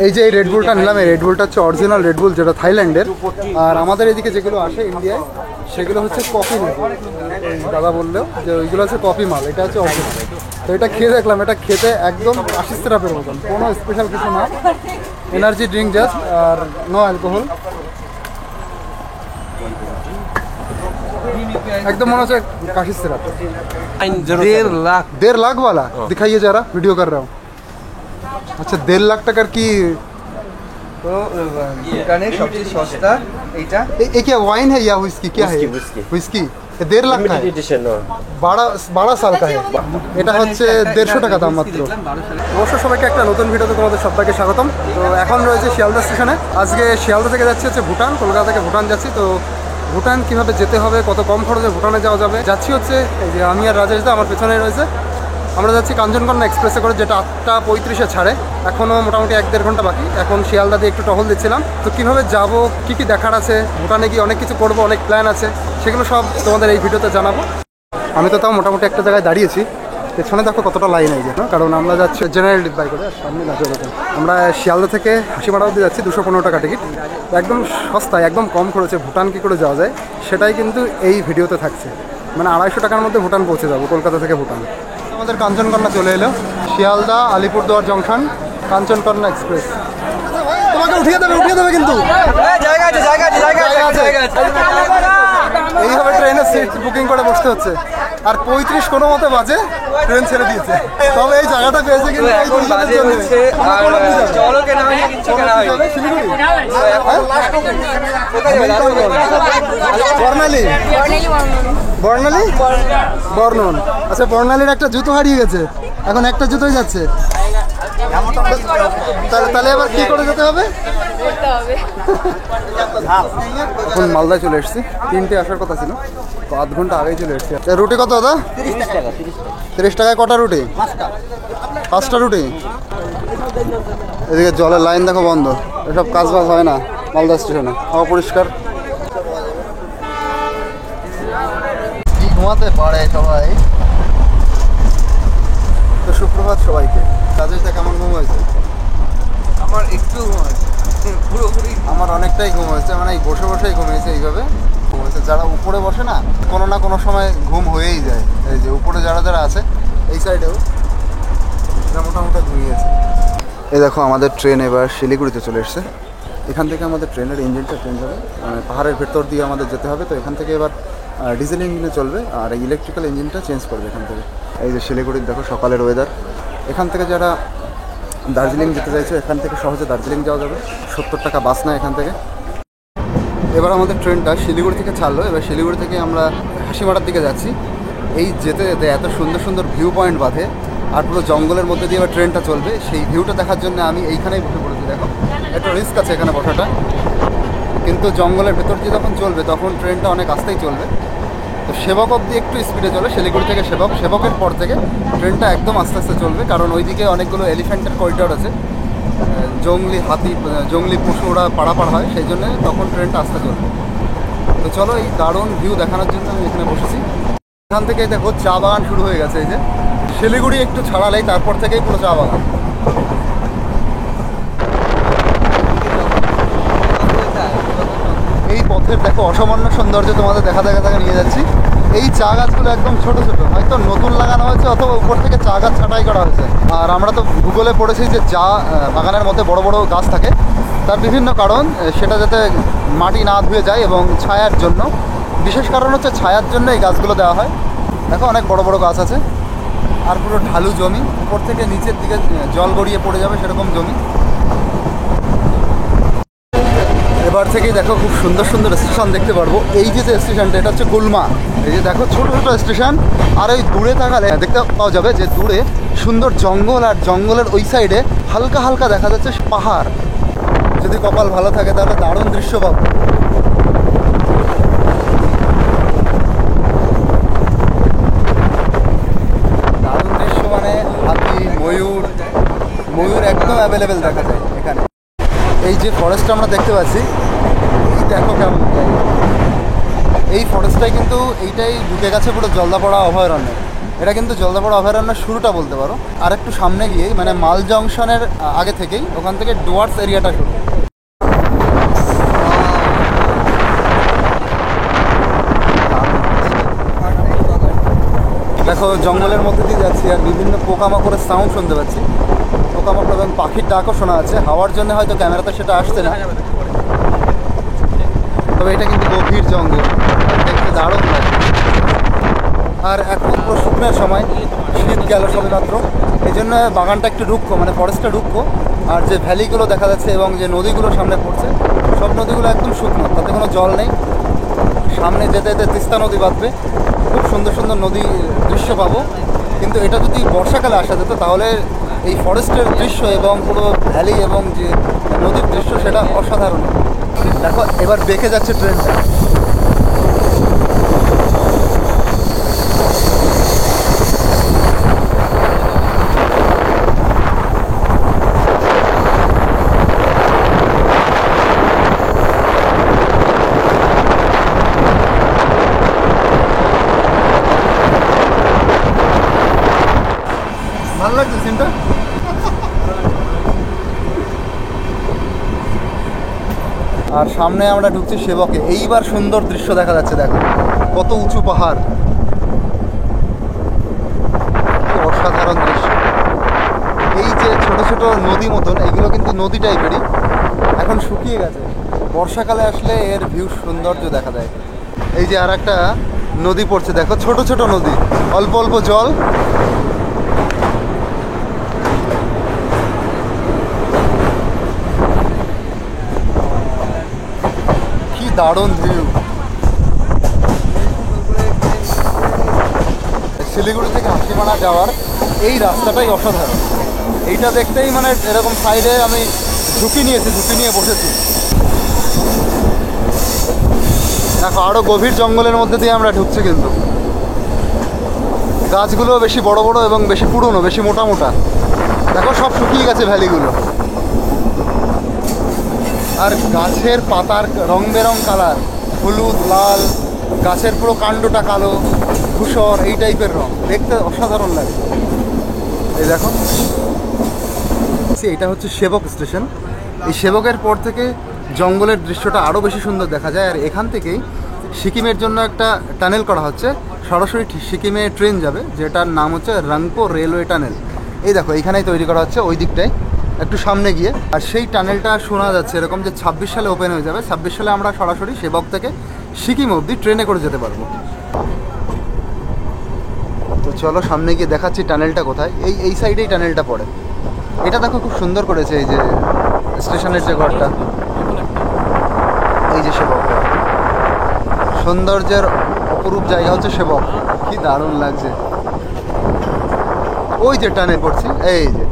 এই যে এই রেডবুলটা নিলাম, এই রেডবুলটা হচ্ছে অরিজিনাল রেডবুল, যেটা থাইল্যান্ডের। আর আমাদের এদিকে যেগুলো আসে ইন্ডিয়ায় সেগুলো হচ্ছে কপি মাল। দাদা বললেও যে ওইগুলো হচ্ছে কপি মাল, এটা হচ্ছে অরিজিনাল। তো এটা খেয়ে দেখলাম, এটা খেতে একদম আশিস সিরাপের মতন, কোনো স্পেশাল কিছু না, এনার্জি ড্রিঙ্ক জাস্ট, আর নো অ্যালকোহল। एकदम मन से काशी सिरप 1.5 लाख वाला दिखाइए जरा, वीडियो कर रहा हूँ। अच्छा 1.5 लाख টাকার কি? तो दुकाने सबसे सस्ता এইটা। ये क्या वाइन है या व्हिस्की? क्या है व्हिस्की? 1.5 लाख का है, 12 साल का है। এটা হচ্ছে 150 টাকা দাম মাত্র। অবশ্য সবাইকে একটা নতুন ভিডিওতে তোমাদের সবাইকে স্বাগতম। তো এখন রয়েছে শিয়ালদা স্টেশনে। আজকে শিয়ালদা থেকে যাচ্ছি হচ্ছে ভুটান, কলকাতা থেকে ভুটান যাচ্ছি। তো ভুটান কীভাবে যেতে হবে, কত কম খরচে ভুটানে যাওয়া যাবে, যাচ্ছি হচ্ছে এই যে আমি আর রাজেশ দা আমার পেছনে রয়েছে। আমরা যাচ্ছি কাঞ্চনকন্যা এক্সপ্রেসে করে, যেটা 8:35-এ ছাড়ে। এখনও মোটামুটি 1-1.5 ঘন্টা বাকি। এখন শিয়ালদা দিয়ে একটু টহল দিচ্ছিলাম। তো কীভাবে যাব, কী কী দেখার আছে, ভুটানে গিয়ে অনেক কিছু করবো, অনেক প্ল্যান আছে, সেগুলো সব তোমাদের এই ভিডিওতে জানাবো। আমি তো তাও মোটামুটি একটা জায়গায় দাঁড়িয়েছি, পেছনে দেখো কতটা লাইন এই যে, কারণ আমরা যাচ্ছি জেনারেল ডিব্বাই করে, সামনে লাগবে এরকম। আমরা শিয়ালদা থেকে হাসিমারা অবধি যাচ্ছি, 215 টাকা টিকিট, একদম সস্তায়, একদম কম খরচে ভুটান কী করে যাওয়া যায় সেটাই কিন্তু এই ভিডিওতে থাকছে। মানে 250 টাকার মধ্যে ভুটান পৌঁছে যাবো, কলকাতা থেকে ভুটান। আমাদের কাঞ্চনকন্যা চলে এলো, শিয়ালদা আলিপুরদুয়ার জংশন, কাঞ্চনকন্যা এক্সপ্রেস। তোমাকে উঠিয়ে দেবে কিন্তু এইভাবে ট্রেনের সিট বুকিং করে বসতে হচ্ছে। আর 35 কোনো মতে বাজে ট্রেন ছেড়ে দিয়েছে, তবে এই জায়গাটা পেয়েছে কিন্তু বর্ণন। আচ্ছা বর্ণালীর একটা জুতো হারিয়ে গেছে, এখন একটা জুতোই যাচ্ছে। তাহলে এবার কি করে যেতে হবে? এখন মালদায় চলে এসেছি, 3টে আসার কথা ছিল, তো 8 ঘন্টা আগেই চলে এসেছি। রুটি কত দাদা? 30 টাকায় কটা রুটি? 5টা রুটি। এদিকে জলের লাইন দেখো বন্ধ, এসব কাজ বাজ হয় না মালদা স্টেশনে, অপরিষ্কার। কি ঘুমাতে পারে সবাই। তো সুপ্রভাত সবাইকে। রাজেশটা কেমন ঘুম হয়েছে? আমার একটু ঘুম হয়েছে, পুরোপুরি আমার অনেকটাই ঘুম হয়েছে, মানে এই বসে বসেই ঘুমিয়েছে, এইভাবে ঘুম হয়েছে। যারা উপরে বসে না, কোনো না কোনো সময় ঘুম হয়েই যায়। এই যে উপরে যারা যারা আছে এই সাইডেও এরা মোটামুটি ঘুমিয়েছে। এই দেখো আমাদের ট্রেন এবার শিলিগুড়িতে চলে এসছে। এখান থেকে আমাদের ট্রেনের ইঞ্জিনটা চেঞ্জ হবে, মানে পাহাড়ের ভেতর দিয়ে আমাদের যেতে হবে। তো এখান থেকে এবার ডিজেল ইঞ্জিনে চলবে, আর ইলেকট্রিক্যাল ইঞ্জিনটা চেঞ্জ করবে এখান থেকে। এই যে শিলিগুড়ির দেখো সকালের ওয়েদার। এখান থেকে যারা দার্জিলিং যেতে চাইছে, এখান থেকে সহজে দার্জিলিং যাওয়া যাবে, 70 টাকা বাস নেয় এখান থেকে। এবার আমাদের ট্রেনটা শিলিগুড়ি থেকে ছাড়লো, এবার শিলিগুড়ি থেকে আমরা হাসিমারার দিকে যাচ্ছি। এই যেতে যেতে এত সুন্দর সুন্দর ভিউ পয়েন্ট বাঁধে, আর পুরো জঙ্গলের মধ্যে দিয়ে এবার ট্রেনটা চলবে। সেই ভিউটা দেখার জন্য আমি এইখানেই বসে পড়েছি। দেখো একটা রিস্ক আছে এখানে বসাটা, কিন্তু জঙ্গলের ভেতর দিয়ে যখন চলবে তখন ট্রেনটা অনেক আস্তেই চলবে। তো সেবক অবধি একটু স্পিডে চলে, শিলিগুড়ি থেকে সেবকের পর থেকে ট্রেনটা একদম আস্তে আস্তে চলবে, কারণ ওইদিকে অনেকগুলো এলিফ্যান্টের করিডর আছে, জঙ্গলি হাতি, জঙ্গলি পশু ওরা পাড়াপাড় হয়, সেই জন্য তখন ট্রেনটা আস্তে চলবে। তো চলো এই দারুণ ভিউ দেখানোর জন্য আমি এখানে বসেছি। এখান থেকে দেখো চা বাগান শুরু হয়ে গেছে। এই যে শিলিগুড়ি একটু ছাড়ালেই তারপর থেকেই পুরো চা বাগান। এই পথের দেখো অসামান্য সৌন্দর্য তোমাদের দেখা নিয়ে যাচ্ছি। এই চা গাছগুলো একদম ছোট ছোট, হয়তো নতুন লাগানো হয়েছে অথবা উপর থেকে চা গাছ ছাঁটাই করা হয়েছে। আর আমরা তো ভূগোলে পড়েছি যে চা বাগানের মধ্যে বড় বড় গাছ থাকে, তার বিভিন্ন কারণ, সেটা যাতে মাটি না ধুয়ে যায় এবং ছায়ার জন্য, বিশেষ কারণ হচ্ছে ছায়ার জন্য এই গাছগুলো দেওয়া হয়। দেখো অনেক বড় বড় গাছ আছে, আর পুরো ঢালু জমি, উপর থেকে নিচের দিকে জল গড়িয়ে পড়ে যাবে সেরকম জমি। এবার থেকেই দেখো খুব সুন্দর সুন্দর স্টেশন দেখতে পারবো। এই যে স্টেশনটা, এটা হচ্ছে গুলমা। এই যে দেখো ছোটো ছোটো স্টেশন, আর ওই দূরে তাকালে দেখতে পাওয়া যাবে যে দূরে সুন্দর জঙ্গল, আর জঙ্গলের ওই সাইডে হালকা হালকা দেখা যাচ্ছে পাহাড়। যদি কপাল ভালো থাকে তাহলে দারুণ দৃশ্য পাবো। দারুণ দৃশ্য মানে হাতি, ময়ূর একদম অ্যাভেলেবেল দেখা যায় এখানে। এই যে ফরেস্টটা আমরা দেখতে পাচ্ছি, এই দেখো কেমন এই ফরেস্টটাই কিন্তু এইটাই ঢুকে গেছে পুরো জলদাপাড়া অভয়ারণ্যে। এটা কিন্তু জলদাপাড়া অভয়ারণ্যের শুরুটা বলতে পারো। আর একটু সামনে গিয়েই মানে মাল জংশনের আগে থেকেই ওখান থেকে ডুয়ার্স এরিয়াটা শুরু। দেখো জঙ্গলের মধ্যে দিয়ে যাচ্ছি আর বিভিন্ন পোকামাকড়ের সাউন্ড শুনতে পাচ্ছি। পোকামাকড় এবং পাখির ডাকও শোনা আছে। হাওয়ার জন্য হয়তো ক্যামেরাতে সেটা আসছে না, তবে এটা কিন্তু গভীর জঙ্গল, দেখতে দারুণ লাগে। আর এখন পুরো শুকনোর সময়, শীত গেল সবে মাত্র, এই জন্য বাগানটা একটু রুক্ষ, মানে ফরেস্টটা রুক্ষ। আর যে ভ্যালিগুলো দেখা যাচ্ছে এবং যে নদীগুলো সামনে পড়ছে, সব নদীগুলো একদম শুকনো, তাতে কোনো জল নেই। সামনে যেতে যেতে তিস্তা নদী বাঁধবে, খুব সুন্দর সুন্দর নদী দৃশ্য পাবো। কিন্তু এটা যদি বর্ষাকালে আসা যেত তাহলে এই ফরেস্টের দৃশ্য এবং পুরো ভ্যালি এবং যে নদীর দৃশ্য সেটা অসাধারণ। দেখো এবার বেঁকে যাচ্ছে ট্রেনটা। ভালো লাগছে সিনটা। আর সামনে আমরা ঢুকছি সেবকে। এইবার সুন্দর দৃশ্য দেখা যাচ্ছে, দেখো কত উঁচু পাহাড়, অসাধারণ দৃশ্য। এই যে ছোট ছোট নদী মতন, এইগুলো কিন্তু নদী টাইপেরই, এখন শুকিয়ে গেছে। বর্ষাকালে আসলে এর ভিউ সৌন্দর্য দেখা যায়। এই যে আর একটা নদী পড়ছে, দেখো ছোট ছোট নদী, অল্প অল্প জল। দারুণ ভিউ। শিলিগুড়ি থেকে হাসিমারা যাওয়ার এই রাস্তাটাই অসাধারণ। এইটা দেখতেই মানে এরকম সাইডে আমি ঝুঁকি নিয়ে বসেছি। দেখো আরও গভীর জঙ্গলের মধ্যে দিয়ে আমরা ঢুকছি, কিন্তু গাছগুলো বেশি বড় বড় এবং বেশি পুরনো, বেশি মোটা মোটা। দেখো সব শুকিয়ে গেছে ভ্যালিগুলো। আর গাছের পাতার রং বেরং কালার, হলুদ, লাল, গাছের পুরো কাণ্ডটা কালো, ধূসর, এই টাইপের রং, দেখতে অসাধারণ লাগে। এই দেখো, এটা হচ্ছে সেবক স্টেশন। এই সেবকের পর থেকে জঙ্গলের দৃশ্যটা আরও বেশি সুন্দর দেখা যায়। আর এখান থেকেই সিকিমের জন্য একটা টানেল করা হচ্ছে, সরাসরি সিকিমে ট্রেন যাবে, যেটার নাম হচ্ছে রাংপো রেলওয়ে টানেল। এই দেখো এইখানেই তৈরি করা হচ্ছে, ওই দিকটায় একটু সামনে গিয়ে। আর সেই টানেলটা শোনা যাচ্ছে এরকম যে 26 সালে ওপেন হয়ে যাবে। 26 সালে আমরা সরাসরি সেবক থেকে সিকিম অবধি ট্রেনে করে যেতে পারবো। তো চলো সামনে গিয়ে দেখাচ্ছি টানেলটা কোথায়। এই সাইডেই টানেলটা পড়ে। এটা দেখো খুব সুন্দর করেছে, এই যে স্টেশনের যে ঘরটা, এই যে সেবকটা, সৌন্দর্যের অপরূপ জায়গা হচ্ছে সেবক। কি দারুণ লাগছে। ওই যে টানেল পড়ছি, এই যে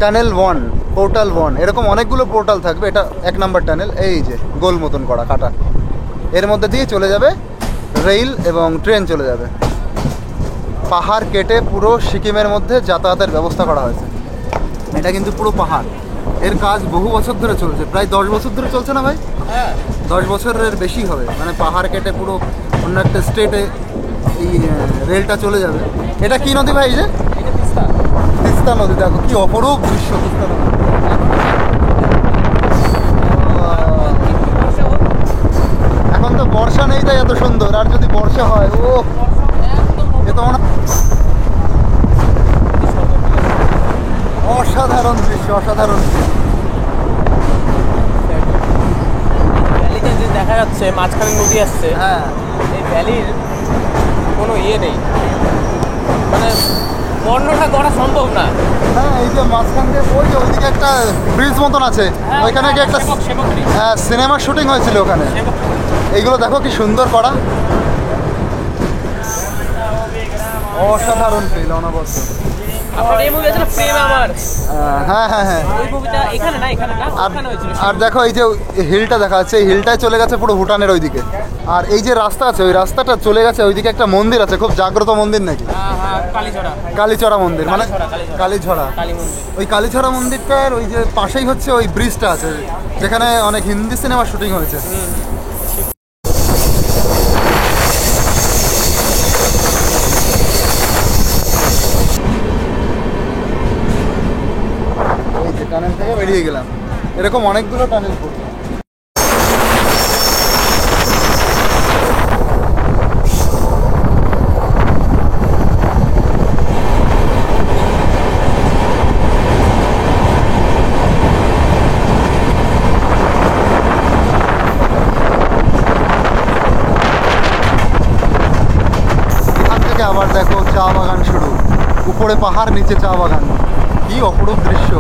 টানেল 1, পোর্টাল 1, এরকম অনেকগুলো পোর্টাল থাকবে। এটা 1 নাম্বার টানেল, এই যে গোল মতন করা কাটা, এর মধ্যে দিয়ে চলে যাবে রেল এবং ট্রেন চলে যাবে। পাহাড় কেটে পুরো সিকিমের মধ্যে যাতায়াতের ব্যবস্থা করা হয়েছে। এটা কিন্তু পুরো পাহাড়, এর কাজ বহু বছর ধরে চলছে, প্রায় 10 বছর ধরে চলছে না ভাই? 10 বছরের বেশি হবে। মানে পাহাড় কেটে পুরো অন্য একটা স্টেটে এই রেলটা চলে যাবে। এটা কি নদী ভাই? যে তিস্তা নদী। দেখো কি অপরূপ দৃশ্য তিস্তা নদী। এখন তো বর্ষা নেই তাই এত সুন্দর, আর যদি বর্ষা হয় ও এ তো অসাধারণ দৃশ্য, অসাধারণ দৃশ্য। ভ্যালিতে যে দেখা যাচ্ছে মাঝখানে নদী আসছে, হ্যাঁ, এই ভ্যালির কোনো ইয়ে নেই, মানে বর্ণনা করা সম্ভব না। হ্যাঁ, এই যে মাঝখান দিয়ে ওইদিকে একটা ব্রিজ মতন আছে, ওইখানে কি একটা সিনেমার শুটিং হয়েছিল ওখানে। এইগুলো দেখো কি সুন্দর করা, অসাধারণ ফিল, অনবদ্য। আপনার এই মুভি আছে না প্রেম আমার, হ্যাঁ হ্যাঁ হ্যাঁ, ওই মুভিটা এখানে না ওখানে হয়েছিল। আর দেখো এই যে হিলটা দেখা যাচ্ছে, এই হিলটায় চলে গেছে পুরো ভুটানের ওইদিকে। আর এই যে রাস্তা আছে, ওই রাস্তাটা চলে গেছে ওইদিকে একটা মন্দির আছে, খুব জাগ্রত মন্দির নাকি, কালীছড়া মন্দির, মানে কালীছড়া, ওই কালীছড়া মন্দিরটার ওই যে পাশেই হচ্ছে ওই ব্রিজটা আছে, যেখানে অনেক হিন্দি সিনেমার শুটিং হয়েছে। বেরিয়ে গেলাম। এরকম অনেকগুলো টানেল করবো। আবার দেখো চা বাগান শুরু, উপরে পাহাড় নিচে চা বাগান, কি অপরূপ দৃশ্য।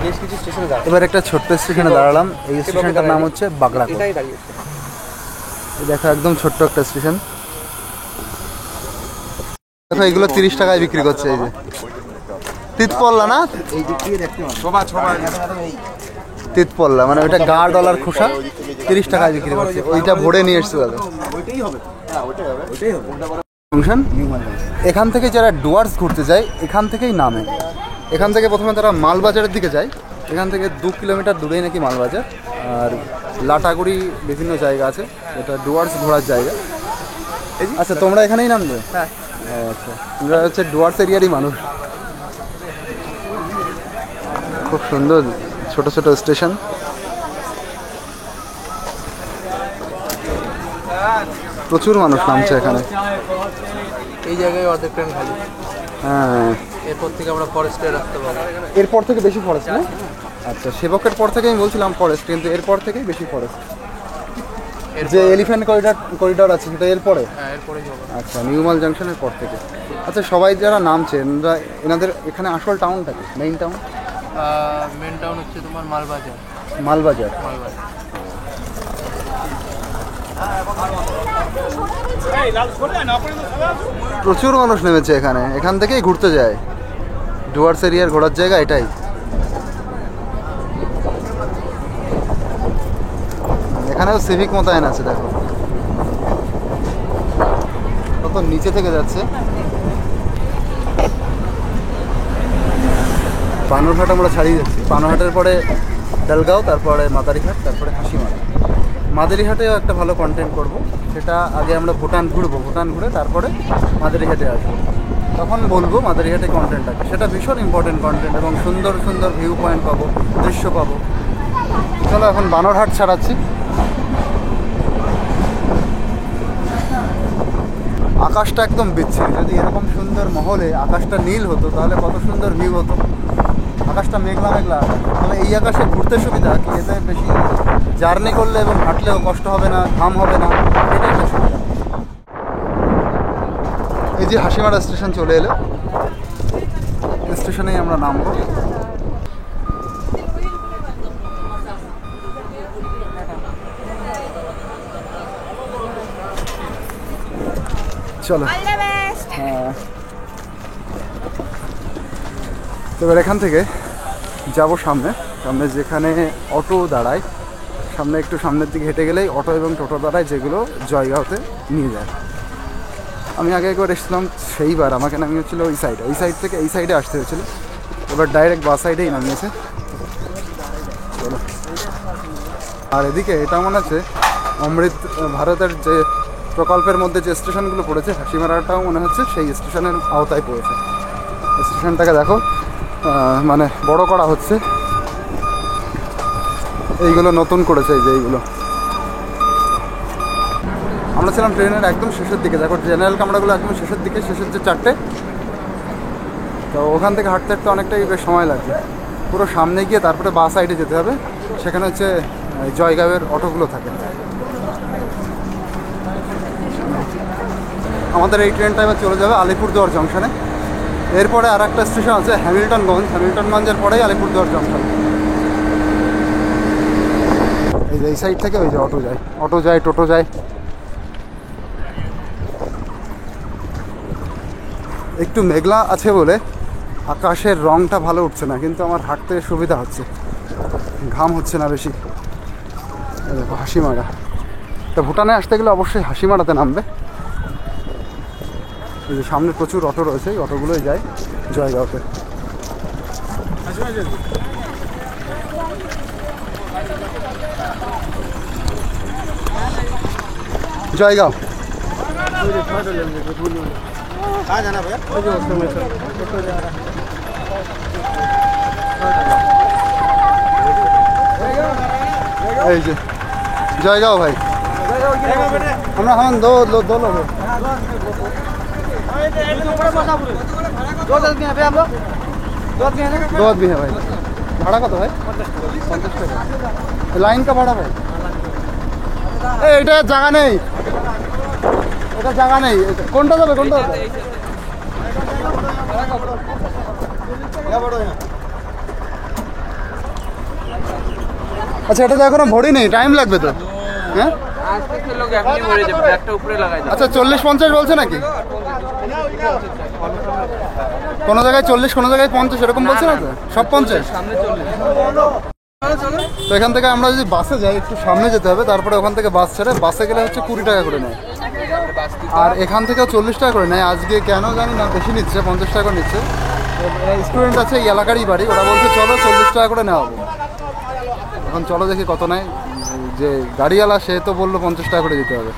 বেশ কিছু স্টেশনে এবার একটা ছোট্ট স্টেশনে দাঁড়ালাম। এই স্টেশনটার নাম হচ্ছে বাগড়াকোট। দেখো একদম ছোট্ট একটা স্টেশন। দেখো এগুলো 30 টাকায় বিক্রি করছে। এই যে তিতপল্লা না, এই দিক দিয়ে দেখতে তিতপল্লা মানে ওইটা গা ডলার খোসা 30 টাকায় বিক্রি করছে। ওইটা ভরে নিয়ে এসছে দাদা। ওইটাই হবে, ফাংশন। এখান থেকে যারা ডুয়ার্স ঘুরতে যায় এখান থেকেই নামে। এখান থেকে প্রথমে তারা মালবাজারের দিকে যায়। এখান থেকে 2 কিলোমিটার দূরেই নাকি মালবাজার। আর লাটাগুড়ি বিভিন্ন জায়গা আছে, এটা ডুয়ার্স ঘোরার জায়গা। আচ্ছা তোমরা এখানেই নামবে? হ্যাঁ। আচ্ছা, তোমরা হচ্ছে ডুয়ার্স এরিয়ারই মানুষ। খুব সুন্দর ছোট ছোট স্টেশন। প্রচুর মানুষ নামছে এখানে। এই জায়গায় অর্ধেক ট্রেন খালি। হ্যাঁ, এরপর থেকে আমরা ফরেস্টের রাস্তা পাবো। এরপর থেকে বেশি ফরেস্ট না? আচ্ছা, সেবকের পর থেকে আমি বলছিলাম ফরেস্ট, কিন্তু এরপর থেকেই বেশি ফরেস্ট। যে এলিফ্যান্ট করিডর আছে সেটা এরপরে? হ্যাঁ, এরপরেই হবে। আচ্ছা, নিউমাল জাংশনের পর থেকে। আচ্ছা, সবাই যারা নামছে এনাদের এখানে আসল টাউনটা কি, মেইন টাউন? মেন টাউন হচ্ছে তোমার মালবাজার। মালবাজার। প্রচুর মানুষ নেমেছে এখানে, এখান থেকেই ঘুরতে যায়। ডুয়ার্স এরিয়ার ঘোরার জায়গা এটাই। এখানেও সিভিক মোতায়েন আছে, দেখো কত নিচে থেকে যাচ্ছে। বানরঘাট আমরা ছাড়িয়ে যাচ্ছি। বানরঘাটের পরে ডালগাঁও, তারপরে মাদারিঘাট, তারপরে হাসিমারা। মাদারিঘাটেও একটা ভালো কন্টেন্ট করব, সেটা আগে আমরা ভুটান ঘুরবো। ভুটান ঘুরে তারপরে মাদারিঘাটে আসবো, তখন বলবো মাদারিঘাটে কন্টেন্ট আছে। সেটা ভীষণ ইম্পর্টেন্ট কন্টেন্ট এবং সুন্দর সুন্দর ভিউ পয়েন্ট পাবো, দৃশ্য পাবো। চলো এখন বানরঘাট ছাড়াচ্ছি। আকাশটা একদম বিচ্ছিরি। যদি এরকম সুন্দর মহলে আকাশটা নীল হতো তাহলে কত সুন্দর ভিউ হতো। আকাশটা মেঘলা মেঘলা, তাহলে এই আকাশে ঘুরতে সুবিধা কি, এতে বেশি জার্নি করলে এবং হাঁটলেও কষ্ট হবে না, ঘাম হবে না, এটাই একটা সুবিধা। এই যে হাসিমারা স্টেশন চলে এলো, স্টেশনেই আমরা নামবো। চলো। হ্যাঁ, তো এবার এখান থেকে যাব সামনে। সামনে যেখানে অটো দাঁড়ায়, সামনে একটু সামনের দিকে হেঁটে গেলেই অটো এবং টোটো দাঁড়ায়, যেগুলো জয়গাঁওতে নিয়ে যায়। আমি আগে একবার এসেছিলাম, সেইবার আমাকে নামিয়েছিল ওই সাইডে। ওই সাইড থেকে এই সাইডে আসতে হয়েছিল, এবার ডাইরেক্ট বাস সাইডেই নামিয়েছে। চলো। আর এদিকে এটা মনে আছে অমৃত ভারতের যে প্রকল্পের মধ্যে যে স্টেশনগুলো পড়েছে, হাসিমারাটাও মনে হচ্ছে সেই স্টেশনের আওতায় পড়েছে। স্টেশনটাকে দেখো, মানে বড় করা হচ্ছে। এইগুলো নতুন করেছে, এই যে এইগুলো। আমরা ছিলাম ট্রেনের একদম শেষের দিকে। দেখো জেনারেল কামরাগুলো একদম শেষের দিকে, শেষের যে চারটে। তো ওখান থেকে হাঁটতে হাঁটতে অনেকটাই বেশ সময় লাগবে। পুরো সামনে গিয়ে তারপরে বাস সাইডে যেতে হবে, সেখানে হচ্ছে জয়গাঁওয়ের অটোগুলো থাকে। আমাদের এই ট্রেনটা এবার চলে যাবে আলিপুরদুয়ার জংশনে। এরপরে আর একটা স্টেশন আছে হ্যামিল্টনগঞ্জ। হ্যামিল্টনগঞ্জের পরেই আলিপুরদুয়ার জংশন। এই যে এই সাইড থেকে ওই যে অটো যায়, টোটো যায়। একটু মেঘলা আছে বলে আকাশের রংটা ভালো উঠছে না, কিন্তু আমার হাঁটতে সুবিধা হচ্ছে, ঘাম হচ্ছে না বেশি। দেখো হাসিমারা। তো ভুটানে আসতে গেলে অবশ্যই হাসিমারাতে নামবে। এই যে সামনে প্রচুর অটো রয়েছে, এই অটোগুলোই যায় জয়গাঁওতে। জয়গাঁও कहाँ जाना भैया? এই যে জয়গাঁও ভাই আমরা হ্যাঁ দো লোক दो आदमी है भाई भाड़ा का तो भाई 50 টাকা लाइन का भाड़ा भाई এটা জায়গা নেই এটা জায়গা নেই কোনটা যাবে আচ্ছা এটা তো এখনো ভরি নেই টাইম লাগবে তো হ্যাঁ আচ্ছা 40-50 বলছে নাকি কোনো জায়গায় 40 কোনো জায়গায় 50 এরকম বলছে না তো সব 50 তো এখান থেকে আমরা যদি বাসে যাই একটু সামনে যেতে হবে তারপরে ওখান থেকে বাস ছেড়ে বাসে গেলে হচ্ছে 20 টাকা করে নেয় আর এখান থেকেও 40 টাকা করে নেয় আজকে কেন জানি না বেশি নিচ্ছে 50 টাকা করে নিচ্ছে স্টুডেন্ট আছে এই এলাকারই বাড়ি ওরা বলছে চলো 40 টাকা করে নেওয়া হবে এখন চলো দেখি কত নেয় যে গাড়িওয়ালা সে তো বললো 50 টাকা করে দিতে হবে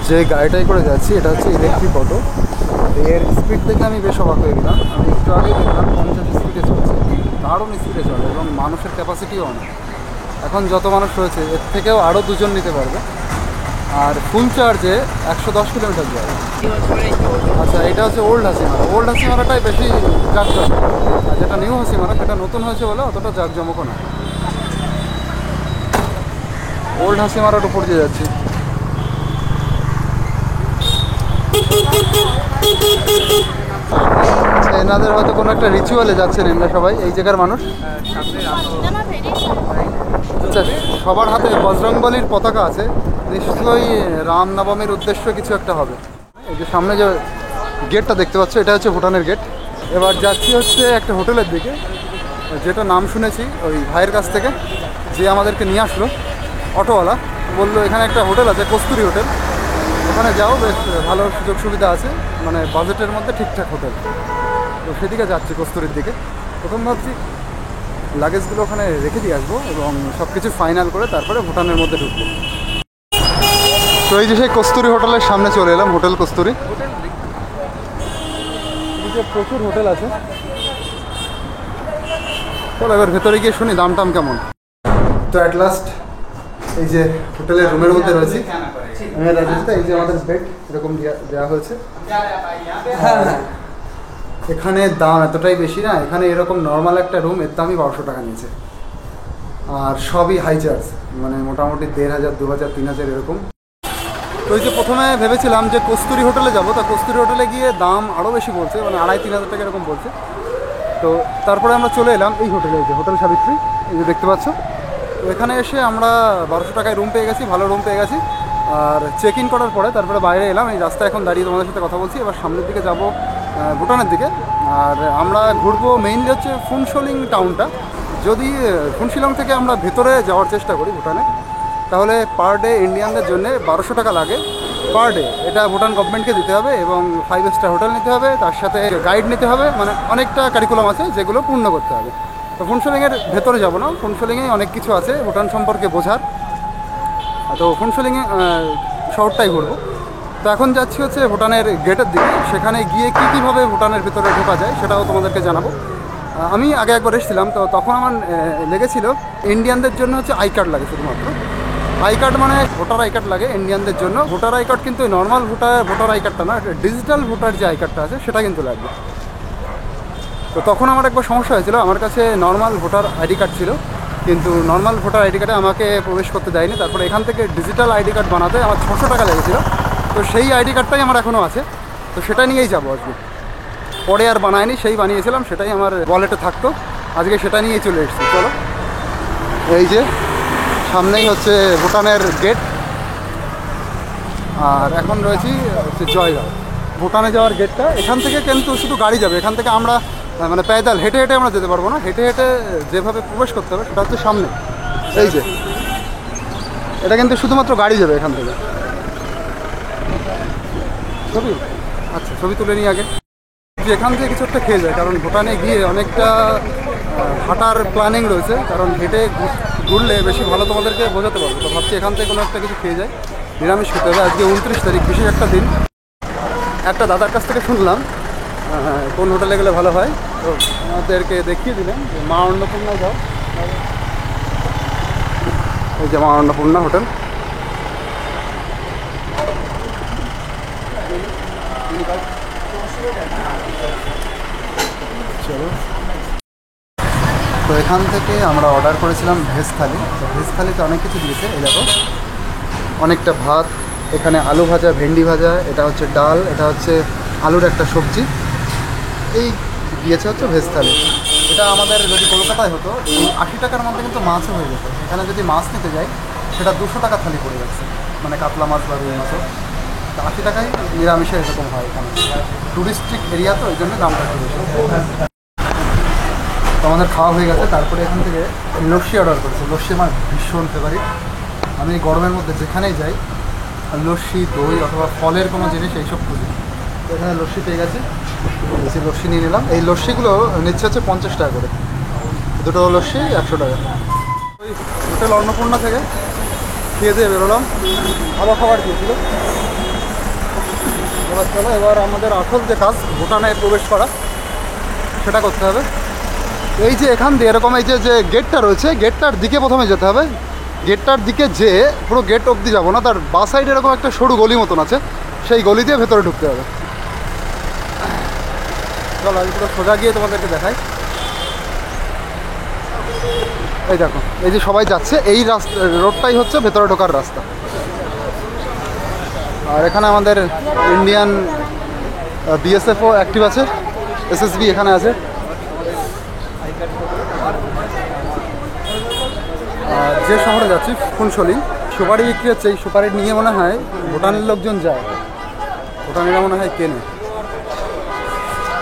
যে গাড়িটাই করে যাচ্ছি এটা হচ্ছে ইলেকট্রিক অটো এর স্পিড দেখে আমি বেশ অবাক হয়ে গেলাম আমি একটু আগেই দেখলাম 50 স্পিডে চলছে দারুণ স্পিডে চলে এবং মানুষের ক্যাপাসিটিও অনেক এখন যত মানুষ রয়েছে এর থেকেও আরও দুজন নিতে পারবে আর ফুল চার্জে 110 কিলোমিটার যায় আচ্ছা এটা হচ্ছে ওল্ড হাসিমারাটাই বেশি জাঁকজমক আর যেটা নিউ হাসিমারা সেটা নতুন হয়েছে বলে অতটা জাঁকজমকও না ওল্ড হাসিমারার উপর দিয়ে যাচ্ছি এনাদের হয়তো কোনো একটা রিচুয়ালে যাচ্ছেন এনারা সবাই এই জায়গার মানুষ আচ্ছা সবার হাতে বজরংবলীর পতাকা আছে নিশ্চয়ই রামনবমীর উদ্দেশ্য কিছু একটা হবে এই যে সামনে যে গেটটা দেখতে পাচ্ছ এটা হচ্ছে ভুটানের গেট এবার যাচ্ছি হচ্ছে একটা হোটেলের দিকে যেটা নাম শুনেছি ওই ভাইয়ের কাছ থেকে যে আমাদেরকে নিয়ে আসলো অটোওয়ালা বললো এখানে একটা হোটেল আছে কস্তুরি হোটেল ওখানে যাও বেশ ভালো সুযোগ সুবিধা আছে মানে বাজেটের মধ্যে ঠিকঠাক হোটেল তো সেদিকে যাচ্ছি কস্তুরির দিকে প্রথম ভাবছি লাগেজগুলো ওখানে রেখে দিয়ে আসবো এবং সব কিছু ফাইনাল করে তারপরে ভুটানের মধ্যে ঢুকবো তো এই যে সেই কস্তুরি হোটেলের সামনে চলে এলাম হোটেল কস্তুরি প্রচুর হোটেল আছে চলো এবার ভেতরে গিয়ে শুনি দাম টাম কেমন তো অ্যাট লাস্ট এই যে হোটেলের রুমের মধ্যে রয়েছি এই যে আমাদের বেড এরকম দেওয়া হয়েছে এখানে দাম এতটাই বেশি না এখানে এরকম নর্মাল একটা রুম এর দামই 1200 টাকা নিয়েছে আর সবই হাই চার্জ মানে মোটামুটি 1500 2000 3000 এরকম তো এই যে প্রথমে ভেবেছিলাম যে কস্তুরি হোটেলে যাবো তা কস্তুরি হোটেলে গিয়ে দাম আরও বেশি বলছে মানে 2500-3000 টাকা এরকম বলছে তো তারপরে আমরা চলে এলাম এই হোটেলে এই যে হোটেল সাবিত্রী এই যে দেখতে পাচ্ছ তো এখানে এসে আমরা 1200 টাকায় রুম পেয়ে গেছি ভালো রুম পেয়ে গেছি আর চেক ইন করার পরে তারপরে বাইরে এলাম এই রাস্তায় এখন দাঁড়িয়ে তোমাদের সাথে কথা বলছি এবার সামনের দিকে যাব ভুটানের দিকে আর আমরা ঘুরবো মেইনলি হচ্ছে ফুনশোলিং টাউনটা যদি ফুনশিলং থেকে আমরা ভেতরে যাওয়ার চেষ্টা করি ভুটানে তাহলে পার ডে ইন্ডিয়ানদের জন্য 1200 টাকা লাগে পার ডে এটা ভুটান গভর্নমেন্টকে দিতে হবে এবং 5 স্টার হোটেল নিতে হবে তার সাথে গাইড নিতে হবে মানে অনেকটা কারিকুলাম আছে যেগুলো পূর্ণ করতে হবে তো ফুনশোলিংয়ের ভেতরে যাব না ফুনশোলিংয়ে অনেক কিছু আছে ভুটান সম্পর্কে বোঝার তো ফুনশোলিংয়ে শহরটাই ঘুরবো তো এখন যাচ্ছি হচ্ছে ভুটানের গেটের দিকে সেখানে গিয়ে কীভাবে ভুটানের ভিতরে ঢোকা যায় সেটাও তোমাদেরকে জানাবো আমি আগে একবার এসেছিলাম তো তখন আমার লেগেছিল ইন্ডিয়ানদের জন্য হচ্ছে আই কার্ড লাগে শুধুমাত্র আই কার্ড মানে ভোটার আই কার্ড লাগে ইন্ডিয়ানদের জন্য ভোটার আই কার্ড কিন্তু নর্মাল ভোটার আই কার্ডটা না ডিজিটাল ভোটার যে আই কার্ডটা আছে সেটা কিন্তু লাগবে তো তখন আমার একবার সমস্যা হয়েছিল আমার কাছে নর্মাল ভোটার আইডি কার্ড ছিল কিন্তু নর্মাল ভোটার আইডি কার্ডে আমাকে প্রবেশ করতে দেয়নি তারপরে এখান থেকে ডিজিটাল আইডি কার্ড বানাতে আমার 600 টাকা লেগেছিলো তো সেই আইডি কার্ডটাই আমার এখনও আছে তো সেটা নিয়েই যাবো আজকে পরে আর বানায়নি সেই বানিয়েছিলাম সেটাই আমার ওয়ালেটে থাকতো আজকে সেটা নিয়েই চলে এসেছি চলো এই যে সামনেই হচ্ছে ভুটানের গেট আর এখন রয়েছি হচ্ছে জয়গাঁও ভুটানে যাওয়ার গেটটা এখান থেকে কিন্তু শুধু গাড়ি যাবে এখান থেকে আমরা মানে প্যাদাল হেঁটে হেঁটে আমরা যেতে পারবো না হেঁটে হেঁটে যেভাবে প্রবেশ করতে হবে সেটা হচ্ছে সামনে এই যে এটা কিন্তু শুধুমাত্র গাড়ি যাবে এখান থেকে ছবি আচ্ছা ছবি তুলে নিই আগে এখান থেকে কিছু একটা খেয়ে যায় কারণ ভুটানে গিয়ে অনেকটা হাঁটার প্ল্যানিং রয়েছে কারণ হেঁটে ঘুরলে বেশি ভালো তোমাদেরকে বোঝাতে পারবো তো ভাবছি এখান থেকে কোনো একটা কিছু খেয়ে যায় নিরামিষ খেতে হবে আজকে 29 তারিখ বিশেষ একটা দিন একটা দাদার কাছ থেকে শুনলাম কোন হোটেলে গেলে ভালো হয়, তো আমাদেরকে দেখিয়ে দিলেন যে মা অন্নপূর্ণায় যাও। এই যে মা অন্নপূর্ণা হোটেল। চলো, তো এখান থেকে আমরা অর্ডার করেছিলাম ভেজ থালি। তো ভেজ থালিতে অনেক কিছু দিয়েছে, এই দেখো অনেকটা ভাত, এখানে আলু ভাজা, ভেন্ডি ভাজা, এটা হচ্ছে ডাল, এটা হচ্ছে আলুর একটা সবজি, এই দিয়েছে হচ্ছে ভেজ থালি। এটা আমাদের যদি কলকাতায় হতো এই 80 টাকার মধ্যে কিন্তু মাছও হয়ে যেত। এখানে যদি মাছ নিতে যাই সেটা 200 টাকা থালি পড়ে যাচ্ছে, মানে কাতলা মাছ বা রুই মাছও। তো 80 টাকায় নিরামিষে এরকম হয় এখানে। টুরিস্টিক এরিয়া তো ওই জন্য দামটা একটু বেশি। তো আমাদের খাওয়া হয়ে গেছে, তারপরে এখান থেকে লস্যি অর্ডার করেছে। লস্যি আমার ভীষণ ফেভারিট। আমি গরমের মধ্যে যেখানেই যাই লস্যি, দই অথবা ফলের কোনো জিনিস এইসব খুঁজি। তো এখানে লস্যি পেয়ে গেছি, বেশি লস্যি নিয়ে নিলাম। এই লস্যিগুলো নিচ্ছে হচ্ছে 50 টাকা করে, দুটো লস্যি 100 টাকা। ওই হোটেল অন্নপূর্ণা থেকে খেয়ে দিয়ে বেরোলাম, ভালো খাবার দিয়েছিল। এবার চলো, এবার আমাদের আসল যে কাজ ভুটানে প্রবেশ করা সেটা করতে হবে। এই যে এখান দিয়ে এরকম এই যে গেটটা রয়েছে, গেটটার দিকে প্রথমে যেতে হবে। গেটটার দিকে যেয়ে পুরো গেট অবধি যাবো না, তার বাঁ সাইডে এরকম একটা সরু গলি মতন আছে, সেই গলি দিয়ে ভেতরে ঢুকতে হবে। চলো আমি পুরো সোজা গিয়ে তোমাদেরকে দেখাই। এই দেখো, এই যে সবাই যাচ্ছে, এই রাস্তা রোডটাই হচ্ছে ভেতরে ঢোকার রাস্তা। আর এখানে আমাদের ইন্ডিয়ান বিএসএফও অ্যাক্টিভ আছে, এসএসবি এখানে আছে। যে শহরে যাচ্ছি ফুনসলি, সুপারি বিক্রি হচ্ছে। এই সুপারি নিয়ে মনে হয় ভুটানের লোকজন যায়, ভুটানিরা মনে হয় কেনে।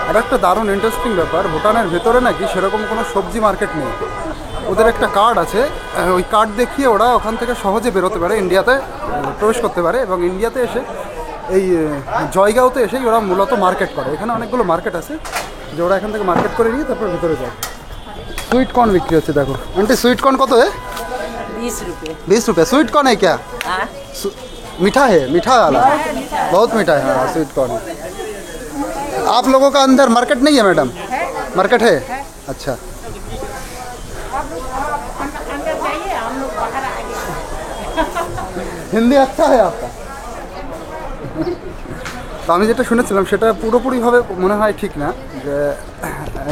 আর একটা দারুণ ইন্টারেস্টিং ব্যাপার, ভুটানের ভেতরে নাকি সেরকম কোনো সবজি মার্কেট নেই। ওদের একটা কার্ড আছে, ওই কার্ড দেখিয়ে ওরা ওখান থেকে সহজে বেরোতে পারে, ইন্ডিয়াতে প্রবেশ করতে পারে। এবং ইন্ডিয়াতে এসে এই জয়গাঁওতে এসেই ওরা মূলত মার্কেট করে। এখানে অনেকগুলো মার্কেট আছে যে ওরা এখান থেকে মার্কেট করে নিয়ে তারপর ভেতরে যায়। स्वीट कॉर्न बिक्री होती है। देखो आंटी स्वीट कॉर्न कत है? 20 रुपए। 20 रुपये। स्वीट कॉर्न है क्या? हाँ, मीठा है, मीठा वाला बहुत मीठा है। हाँ स्वीट कॉर्न। आप लोगों का अंदर मार्केट नहीं है मैडम? मार्केट है। अच्छा अंदर जाइए, हम लोग बाहर आ गए। হিন্দি আচ্ছা হয় আপনার। তো আমি যেটা শুনেছিলাম সেটা পুরোপুরিভাবে মনে হয় ঠিক না, যে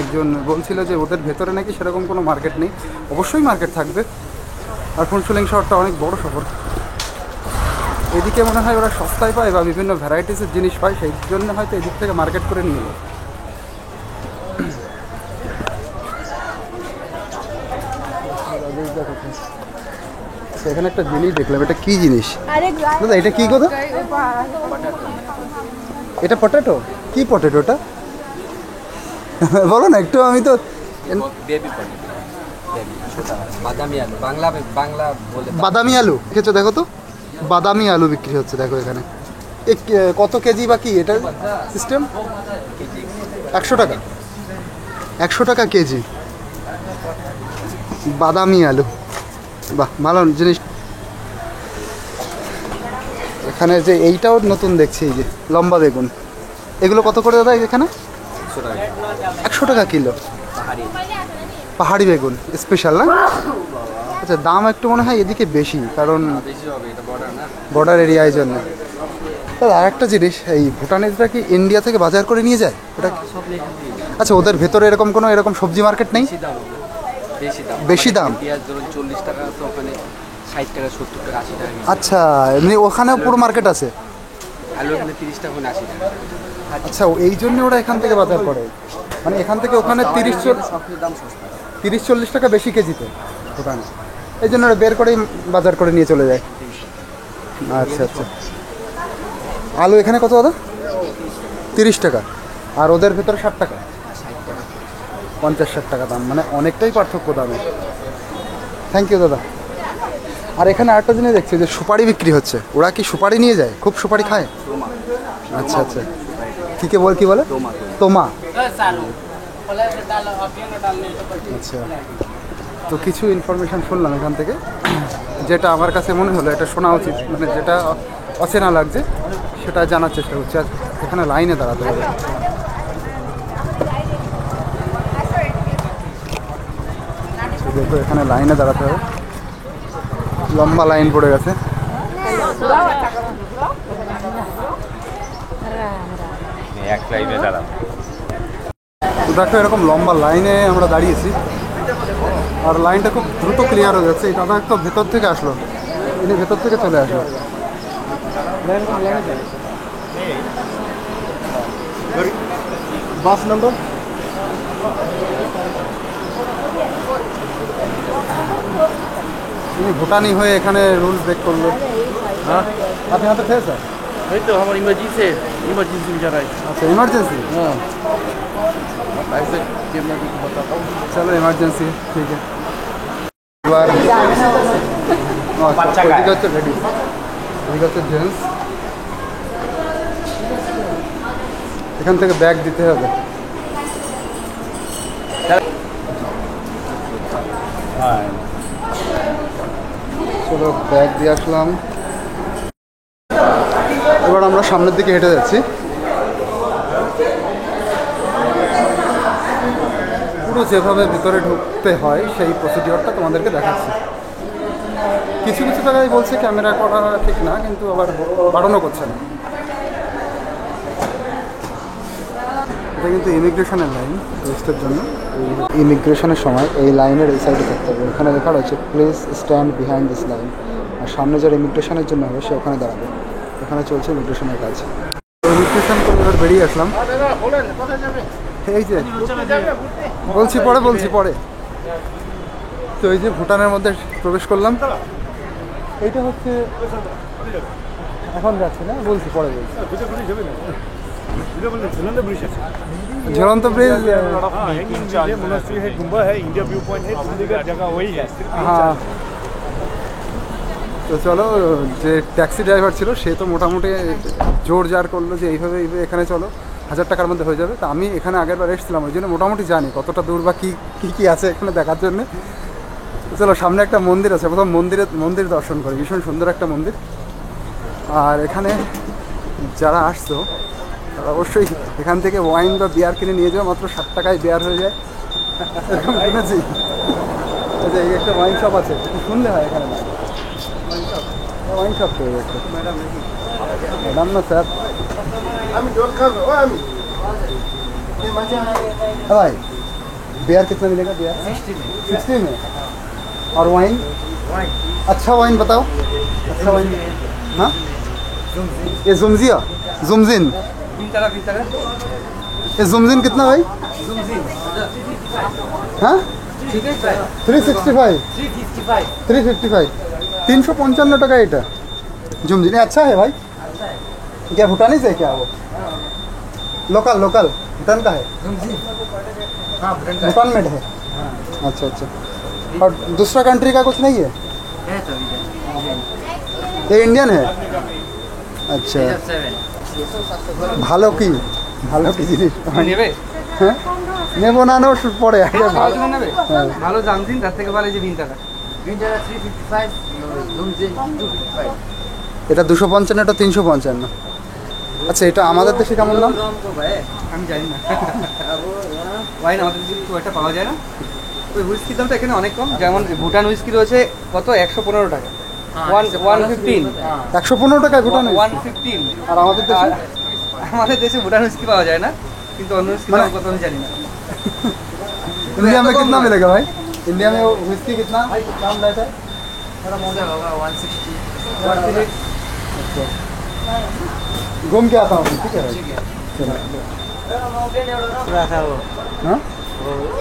একজন বলছিল যে ওদের ভেতরে নাকি সেরকম কোনো মার্কেট নেই। অবশ্যই মার্কেট থাকবে, আর ফুনসুলিং শহরটা অনেক বড় শহর। এদিকে মনে হয় ওরা সস্তায় পায় বা বিভিন্ন ভ্যারাইটিসের জিনিস পায়, সেই জন্য হয়তো এদিক থেকে মার্কেট করে নিয়ে এলো। এখানে একটা জিনিস দেখলাম, এটা কি জিনিস দাদা? এটা কি কথা? এটা পটেটো? কি পটেটোটা বলো না একটু। আমি তো বেবি পটেটো, ছোটা বাদামি আলু, বাংলা বলে বাদামি আলু খেয়েছো? দেখো তো বাদামি আলু বিক্রি হচ্ছে, দেখো এখানে। কত কেজি বা কি এটা সিস্টেম? 100 টাকা, 100 টাকা কেজি বাদামি আলু। বাহ, ভালো জিনিস। এখানে যে এইটাও নতুন দেখছি, এই যে লম্বা বেগুন, এগুলো কত করে দাদা এখানে? 100 টাকা কিলো। পাহাড়ি বেগুন স্পেশাল না? আচ্ছা, দাম একটু মনে হয় এদিকে বেশি, কারণ বর্ডার এরিয়া, এই জন্য। দাদা আর একটা জিনিস, এই ভুটানিজরা কি ইন্ডিয়া থেকে বাজার করে নিয়ে যায় এটা? আচ্ছা, ওদের ভেতরে এরকম কোনো এরকম সবজি মার্কেট নেই? বেশি দাম? 40 টাকা, তো ওখানে 60 টাকা, 70 টাকা, 80 টাকা। আচ্ছা, এমনি ওখানেও পুরো মার্কেট আছে? আলু এখানে 30 টাকা, 80 টাকা। আচ্ছা, এই জন্য ওরা এখান থেকে বাজার করে, মানে এখান থেকে ওখানে 30-40 টাকা বেশি কেজিতে দোকানে, এই জন্য ওরা বের করেই বাজার করে নিয়ে চলে যায়। আচ্ছা আচ্ছা। আলু এখানে কত দাদা? 30 টাকা, আর ওদের ভেতরে 60 টাকা, 50-60 টাকা দাম, মানে অনেকটাই পার্থক্য দামে। থ্যাংক ইউ দাদা। আর এখানে আরেকটা জিনিস দেখছি যে সুপারি বিক্রি হচ্ছে। ওরা কি সুপারি নিয়ে যায়? খুব সুপারি খায়? আচ্ছা আচ্ছা। কি বলে? তোমা। আচ্ছা, তো কিছু ইনফরমেশান শুনলাম এখান থেকে, যেটা আমার কাছে মনে হলো এটা শোনা উচিত, মানে যেটা অচেনা লাগছে সেটা জানার চেষ্টা করছি। এখানে লাইনে দাঁড়াতে হবে। দেখো এখানে লাইনে দাঁড়াতে হবে, লম্বা লাইন পড়ে গেছে। এক লাইনে দাঁড়াবো। দেখো এরকম লম্বা লাইনে আমরা দাঁড়িয়েছি, আর লাইনটা খুব দ্রুত ক্লিয়ার হয়ে যাচ্ছে। এই দাদা একটু ভেতর থেকে আসলো, ইনি ভেতর থেকে চলে আসলো। বাস নম্বর इन्हें भूटानी हुए एखाने रूल ब्रेक कर लो। हाँ आप यहाँ पे थे सर? वही तो हमारी इमरजेंसी में जा रहा है। अच्छा इमरजेंसी, हाँ ऐसे मैं बताता हूँ। चलो इमरजेंसी ठीक है। জেন্টস এখান থেকে ব্যাগ দিতে হবে। চলো ব্যাগ দিয়ে আসলাম। এবার আমরা সামনের দিকে হেঁটে যাচ্ছি। পুরো যেভাবে ভিতরে ঢুকতে হয় সেই প্রসিডিওরটা তোমাদেরকে দেখাচ্ছি। কিছু কিছু জায়গায় বলছে ক্যামেরা করা ঠিক না, কিন্তু আবার বারণও করছে না। এটা কিন্তু ইমিগ্রেশনের লাইন, রেস্টের জন্য। ইমিগ্রেশনের সময় এই লাইনের এই সাইডে থাকতে হবে। এখানে লেখা রয়েছে please stand behind this line. আর সামনে যারা ইমিগ্রেশনের জন্য হবে সে ওখানে দাঁড়াবে। এখানে চলছে ইমিগ্রেশনের কাজ। ইমিগ্রেশন করে এবার বেরিয়ে আসলাম। এই যে বলছি পরে তো এই যে ভুটানের মধ্যে প্রবেশ করলাম। এইটা হচ্ছে এখন যাচ্ছে না, বলছি পরে বলছি। ঝুলন্ত ব্রিজ, হ্যাঁ। তো চলো, যে ট্যাক্সি ড্রাইভার ছিল সে তো মোটামুটি জোর জার করলো যে এইভাবে এখানে চলো, 1000 টাকার মধ্যে হয়ে যাবে। তা আমি এখানে আগের বার এসেছিলাম, ওই জন্য মোটামুটি জানি কতটা দূর বা কী আছে এখানে দেখার জন্যে। চলো, সামনে একটা মন্দির আছে, প্রথম মন্দির দর্শন করি। ভীষণ সুন্দর একটা মন্দির। আর এখানে যারা আসছো তারা অবশ্যই এখান থেকে ওয়াইন বা বিয়ার কিনে নিয়ে যাও, মাত্র 60 টাকায় বিয়ার হয়ে যায়, এরকম কিনেছি। আচ্ছা, এই একটা ওয়াইন শপ আছে, শুনলে হয় এখানে না, ওয়াইন শপ তো একটা। ম্যাডাম না স্যার, भाई बियर कितना मिलेगा? बियर 60 में। और वाइन? अच्छा वाइन बताओ, अच्छा वाइन। हाँ ये जुमजिया, जुमजिन, ये जुमजिन कितना भाई? हाँ 365, 355 টাকা এটা जुमजिन। अच्छा है भाई, क्या भूटानी से क्या वो? लोकल भूटान का है? भूटान मेड है। अच्छा अच्छा। और दूसरा कंट्री का कुछ नहीं है? ये इंडियन है। अच्छा, ভালো কি জিনিস হ্যাঁ নেব না নেব পরে আগে ভালো নেবে। ভালো জামজিন, তার থেকে ভালো যে ভিনটাটা 355, জুমজিন 255। এটা 255, এটা 355। আচ্ছা, এটা আমাদের দেশে কেমন দাম? আমি জানি না। ওয়াইন আমাদের দেশে খুব একটা পাওয়া যায় না। ওই হুইস্কির দামটা এখানে অনেক কম। যেমন ভুটান হুইস্কি রয়েছে কত, 115 টাকা, 115, 115 টাকায় ভুটান। 115। আর আমাদের দেশে ভুটান হুইস্কি পাওয়া যায় না, কিন্তু অন্য হুইস্কি দাম কত আমি জানি না। इंडिया में कितना मिलेगा भाई? इंडिया में व्हिस्की कितना दाम रहता है? 160। घूम के आता हूँ, ठीक है भाई। हाँ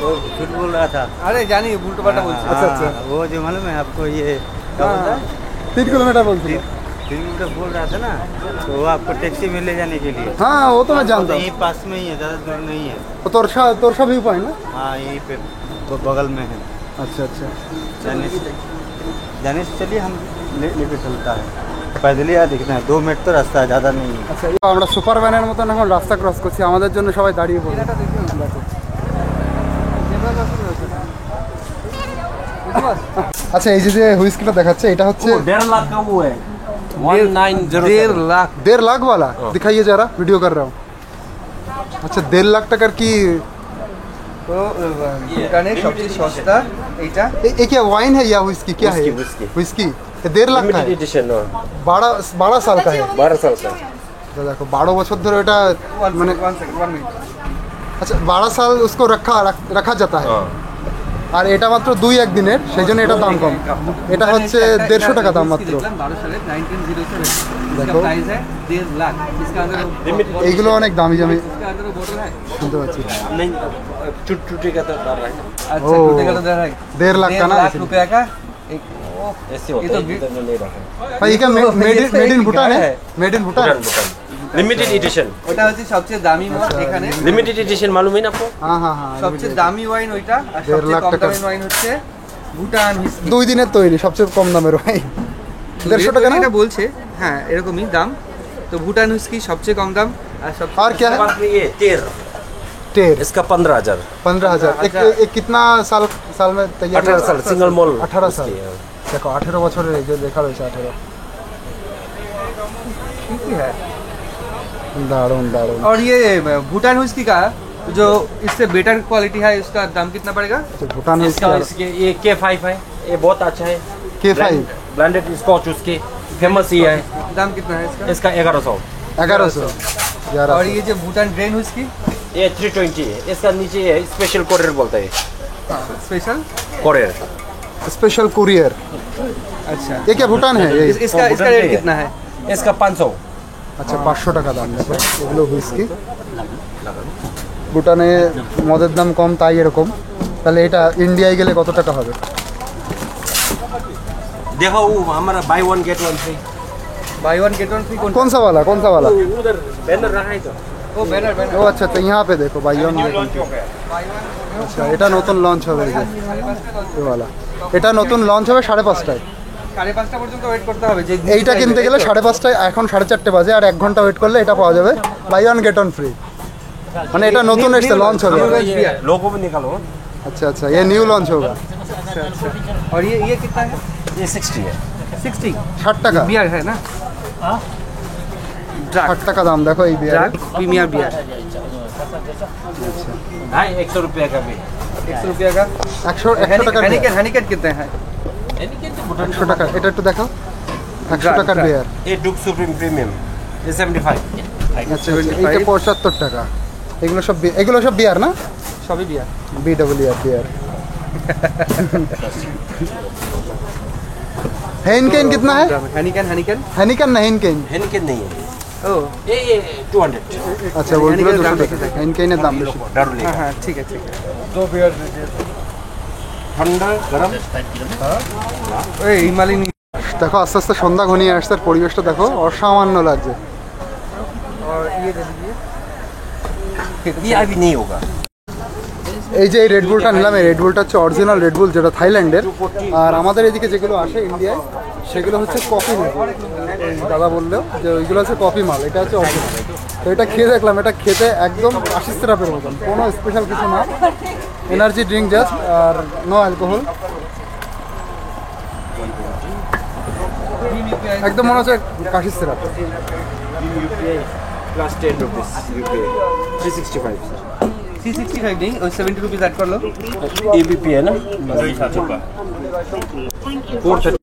वो झूठ बोल रहा था। अरे जानी उल्टा पाल्टा बोलছে। अच्छा अच्छा, वो जो मालूम है आपको, ये क्या बोलता है? 3 किलोमीटर बोलती है। 3 किलोमीटर बोल रहा था ना, तो वो आपको टैक्सी में ले जाने के लिए। हाँ वो तो मैं जानता हूँ। यहीं पास में ही है, ज़्यादा दूर नहीं है। वो तोरशा व्यू पॉइंट ना? हाँ यहीं पे तो बगल में है। अच्छा अच्छा। जाने से चलिए, हम लेके चलता है। पैदल ही दिखना है, 2 मिनट तो रास्ता है, ज़्यादा नहीं है। আচ্ছা, আমরা সুপার ভ্যানের মতন এখন রাস্তা ক্রস করছি। আমাদের জন্য সবাই দাঁড়িয়ে পড়ে। আচ্ছা, এই যে হুইস্কিটা দেখাচ্ছে, এটা হচ্ছে 1.5 लाख का वो है। 1907 1.5 लाख 1.5 लाख वाला दिखाइए जरा, वीडियो कर रहा हूँ। अच्छा 1.5 लाख টাকার কি তো ভুটানের সবচেয়ে সস্তা এইটা ये क्या वाइन है या विस्की क्या है? विस्की। विस्की ये 1.5 लाख का लिमिटेड है, एडिशन 12 साल का है। 12 साल का तो देखो 12 বছর ধরে এটা মানে 1 মিনিট আচ্ছা 12 সাল उसको रखा जाता है। हाँ। আর এটা মাত্র 2-1 দিনের, সেই জন্য এটা দাম কম। এটা হচ্ছে 150 টাকা দাম মাত্র। 12 সালে 1907 इसका देखो। प्राइस है 1.5 लाख। इसका अंदर लिमिटेड এইগুলো অনেক দামি দামি इसका अंदर वो बोतल है। শুনতে পাচ্ছি। नहीं टूटे का तो डाल रहा है अच्छा ओ। टूटेगा तो दे रहा है 1.5 लाख का ना 1.5 लाख इसलिए। रुपया का एक ऐसे ये होता तो है इधर नहीं रखा भाई ये क्या मेड इन भूटान है? Made in Bhutan. Bhutan limited edition ওটা হচ্ছে সবচেয়ে দামি মদ এখানে। लिमिटेड एडिशन मालूम है ना आपको হ্যাঁ হ্যাঁ হ্যাঁ সবচেয়ে দামি ওয়াইন ওইটা আর 1.5 সবচেয়ে লাখ কম টাকা। দামি ওয়াইন হচ্ছে ভুটান হুইস্কি। 2 দিনের তৈরি, সবচেয়ে কম দামের ভাই। 150 টাকা না? এটা বলছে হ্যাঁ এরকমই দাম। তো ভুটান হুইস্কি সবচেয়ে কম दाम আর সবচেয়ে और क्या है? ये टेर टेर इसका 15,000 15,000। एक कितना साल में तैयार 18 साल सिंगल मोल 18 साल। देखो 18 বছরের এই যে লেখা রয়েছে 18। ठीक ही है। দারুণ দারুণ। और ये भूटान हुइस्की का जो इससे बेटर क्वालिटी है उसका दाम कितना पड़ेगा? अच्छा भूटान इसका इसके ये K5 है ये बहुत अच्छा है K5 ब्लेंडेड स्कॉच उसके फेमस ही है दाम कितना है इसका? इसका 1100 1100 यार। और ये जो भूटान ग्रेन हुइस्की ये 320 है इसका नीचे है स्पेशल कोरियर बोलता है स्पेशल। Courier special courier. अच्छा ये क्या भूटान है ये? इसका भूटान इसका से रेट है। कितना है? इसका 500 আচ্ছা 500 টাকা দাম। দেখো এগুলো হুইস্কি। ভুটানে মদের দাম কম তাই এরকম। তাহলে এটা ইন্ডিয়ায় গেলে কত টাকা হবে? देखो वो हमारा by one get one free by one get one free कौन कौन सा वाला उधर बैनर रखा है तो वो बैनर बैनर ও আচ্ছা তো यहाँ पे देखो भाई ऑन আচ্ছা এটা নতুন লঞ্চ হবে এই যে এই वाला। এটা নতুন লঞ্চ হবে 5:30টায়। 5:30 পর্যন্ত ওয়েট করতে হবে যে এইটা কিনতে গেলে 5:30টায়, এখন 4:30 বাজে, আর 1 ঘন্টা ওয়েট করলে এটা পাওয়া যাবে buy one get one free. মানে এটা নতুন এসছে, লঞ্চ হবে। लोगो भी निकालो अच्छा अच्छा ये न्यू लॉन्च होगा। अच्छा अच्छा। और ये कितना है? ये 60 है 60 60 টাকা। बियर है ना? ड्रग 60 টাকা দাম। দেখো এই বিয়ার ड्रग प्रीमियर बियर हाँ 100 रुपया का भी 100 रुपया का। 100 টাকার beer। हनीकेन हनीकेन कितने हैं? 100 টাকা। এটা একটু দেখো 100 টাকার বিয়ার। ये डुक सुप्रीम प्रीमियम ये 75 আচ্ছা এইটা 75 টাকা। এগুলো সব বিয়ার না? सभी बियर। BWR beer. हेनकेन कितना है? हनीकेन हनीकेन हेनिकन ना हेनकेन। हेनकेन नहीं है ओ ये 200 আচ্ছা ওইগুলো হেনিকেনের দাম 200 বেশি টাকা। থাকে। হেনকেনের দাম বেশি। दारू हाँ लेगा हाँ ठीक है ठीक है। दो बियर ठंडा गरम ओए हिमालयन দেখো আস্তে আস্তে সন্ধ্যা ঘনিয়ে আসছে, আর পরিবেশটা দেখো অসামান্য লাগছে। और ये दे दीजिए। ये अभी नहीं होगा এই যে এই রেডবুলটা নিলাম, এই রেডবুলটা হচ্ছে অরিজিনাল রেডবুল যেটা থাইল্যান্ডের। আর আমাদের এদিকে যেগুলো আসে ইন্ডিয়ায় সেগুলো হচ্ছে কফি মাল। দাদা বললো যে ওইগুলো হচ্ছে কফি মাল, এটা হচ্ছে অরিজিনাল। তো এটা খেয়ে দেখলাম, এটা খেতে একদম আশিস সিরাপের মতন, কোনো স্পেশাল কিছু না, এনার্জি ড্রিঙ্ক জাস্ট, আর নো অ্যালকোহল। একদম মনে হচ্ছে Kashish syrup. Plus 10 rupees UPI 365 365 नहीं और 70 रुपीस ऐड कर लो। एबीपी है ना 430